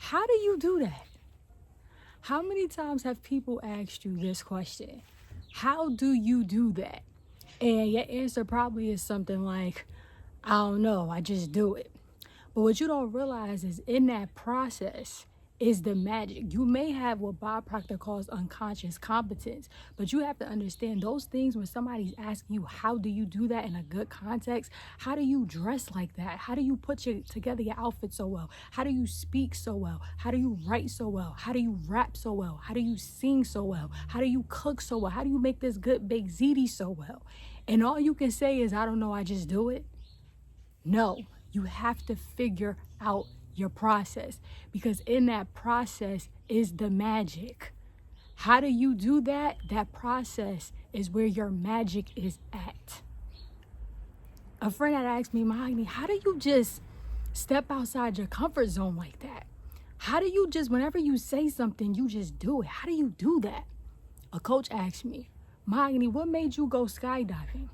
How do you do that? How many times have people asked you this question? How do you do that? And your answer probably is something like, I don't know, I just do it. But what you don't realize is in that process is the magic. You may have what Bob Proctor calls unconscious competence, but you have to understand those things when somebody's asking you, how do you do that in a good context? How do you dress like that? How do you put together your outfit so well? How do you speak so well? How do you write so well? How do you rap so well? How do you sing so well? How do you cook so well? How do you make this good baked ziti so well? And all you can say is, I don't know, I just do it. No, you have to figure out your process, because in that process is the magic. How do you do that? That process is where your magic is at. A friend had asked me, Mahogany, how do you just step outside your comfort zone like that? How do you just, whenever you say something, you just do it? How do you do that? A coach asked me, Mahogany, what made you go skydiving?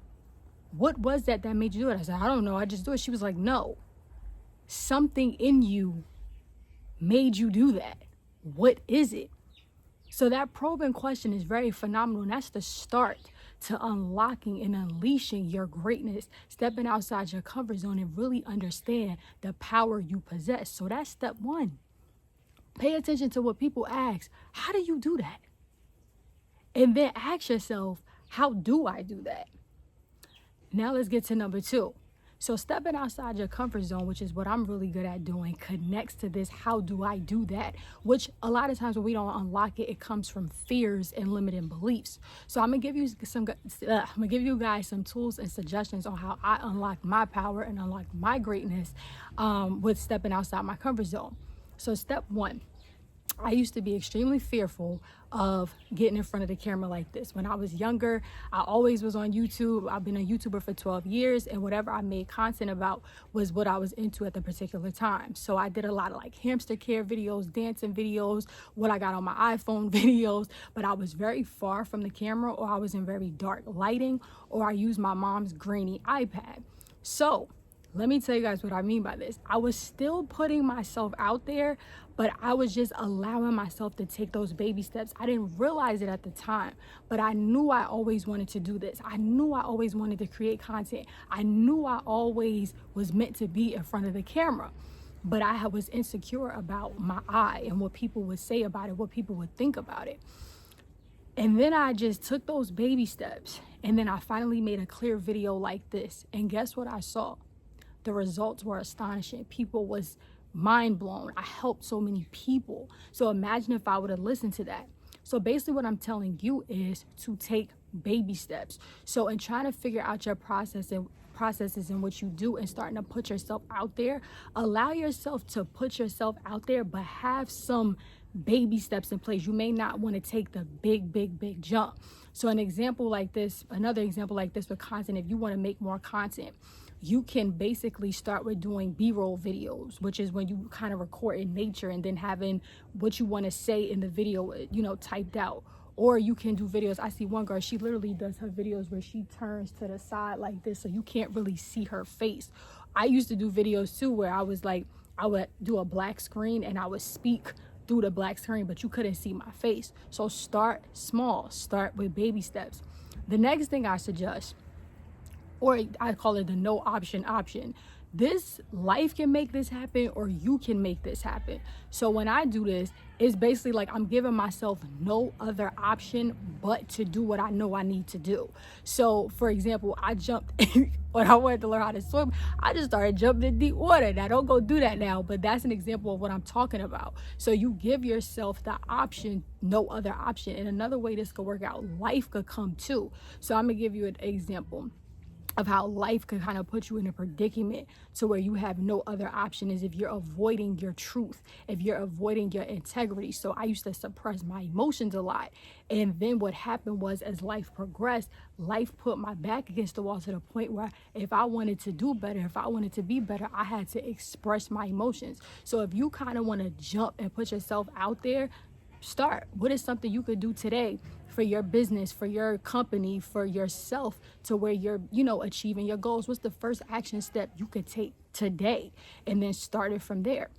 What was that made you do it? I said, I don't know, I just do it. She was like, no, something in you made you do that. What is it? So that probing question is very phenomenal, and that's the start to unlocking and unleashing your greatness, stepping outside your comfort zone and really understand the power you possess. So that's step one. Pay attention to what people ask. How do you do that? And then ask yourself, how do I do that? Now let's get to number two. So stepping outside your comfort zone, which is what I'm really good at doing, connects to this, how do I do that? Which a lot of times when we don't unlock it, it comes from fears and limiting beliefs. So I'm gonna give you guys some tools and suggestions on how I unlock my power and unlock my greatness with stepping outside my comfort zone. So step one, I used to be extremely fearful of getting in front of the camera like this. When I was younger, I always was on YouTube. I've been a YouTuber for 12 years, and whatever I made content about was what I was into at the particular time. So I did a lot of like hamster care videos, dancing videos, what I got on my iPhone videos, but I was very far from the camera, or I was in very dark lighting, or I used my mom's grainy iPad. So let me tell you guys what I mean by this. I was still putting myself out there, but I was just allowing myself to take those baby steps. I didn't realize it at the time, but I knew I always wanted to do this. I knew I always wanted to create content. I knew I always was meant to be in front of the camera, but I was insecure about my eye and what people would say about it, what people would think about it. And then I just took those baby steps, and then I finally made a clear video like this. And guess what I saw? The results were astonishing. People was mind blown. I helped so many people. So imagine if I would have listened to that. So basically what I'm telling you is to take baby steps. So in trying to figure out your processes and what you do and starting to put yourself out there, allow yourself to put yourself out there, but have some baby steps in place. You may not want to take the big jump. So another example like this with content, if you want to make more content, you can basically start with doing B-roll videos, which is when you kind of record in nature and then having what you want to say in the video, typed out. Or you can do videos. I see one girl, she literally does her videos where she turns to the side like this, so you can't really see her face. I used to do videos too where I would do a black screen and I would speak through the black screen, but you couldn't see my face. So start small, start with baby steps. The next thing I suggest, or I call it the no option. This life can make this happen, or you can make this happen. So when I do this, it's basically like I'm giving myself no other option but to do what I know I need to do. So for example, I jumped when I wanted to learn how to swim, I just started jumping in deep water. Now don't go do that now, but that's an example of what I'm talking about. So you give yourself the option, no other option. And another way this could work out, life could come too. So I'm gonna give you an example of how life could kind of put you in a predicament to where you have no other option, is if you're avoiding your truth, if you're avoiding your integrity. So I used to suppress my emotions a lot. And then what happened was, as life progressed, life put my back against the wall to the point where if I wanted to do better, if I wanted to be better, I had to express my emotions. So if you kind of want to jump and put yourself out there, start. What is something you could do today for your business, for your company, for yourself, to where you're, achieving your goals? What's the first action step you could take today? And then start it from there.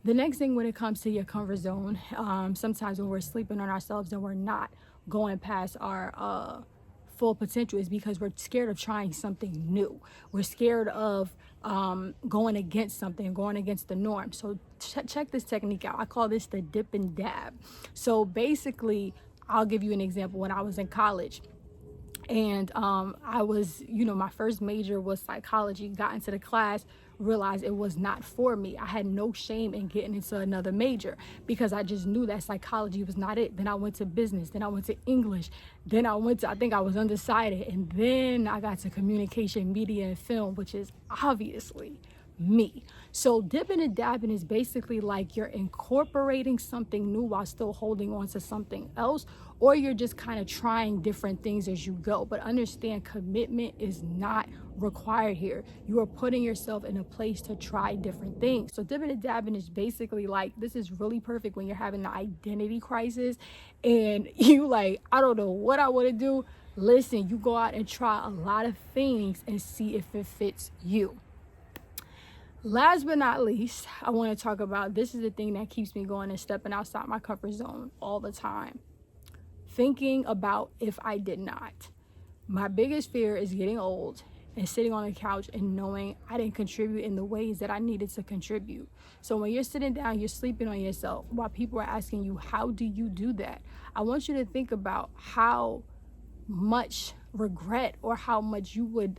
The next thing when it comes to your comfort zone, sometimes when we're sleeping on ourselves and we're not going past our full potential, is because we're scared of trying something new. We're scared of going against something, going against the norm. So check this technique out. I call this the dip and dab. So basically, I'll give you an example. When I was in college, and I was, my first major was psychology. Got into the class, realized it was not for me. I had no shame in getting into another major because I just knew that psychology was not it. Then I went to business, then I went to English, then I think I was undecided, and then I got to communication, media, and film, which is obviously me. So dipping and dabbing is basically like you're incorporating something new while still holding on to something else, or you're just kind of trying different things as you go. But understand, commitment is not required here. You are putting yourself in a place to try different things. So dipping and dabbing is basically like, this is really perfect when you're having an identity crisis and you like, I don't know what I want to do. Listen, you go out and try a lot of things and see if it fits you. Last but not least, I want to talk about, this is the thing that keeps me going and stepping outside my comfort zone all the time. Thinking about if I did not. My biggest fear is getting old and sitting on the couch and knowing I didn't contribute in the ways that I needed to contribute. So when you're sitting down, you're sleeping on yourself while people are asking you, how do you do that? I want you to think about how much regret or how much you would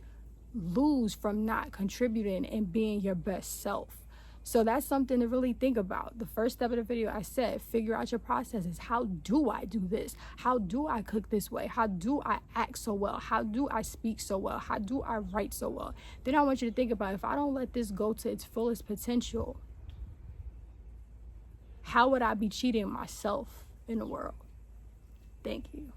lose from not contributing and being your best self. So that's something to really think about. The first step of the video, I said, figure out your processes. How do I do this? How do I cook this way? How do I act so well? How do I speak so well? How do I write so well? Then I want you to think about, if I don't let this go to its fullest potential, how would I be cheating myself in the world? Thank you.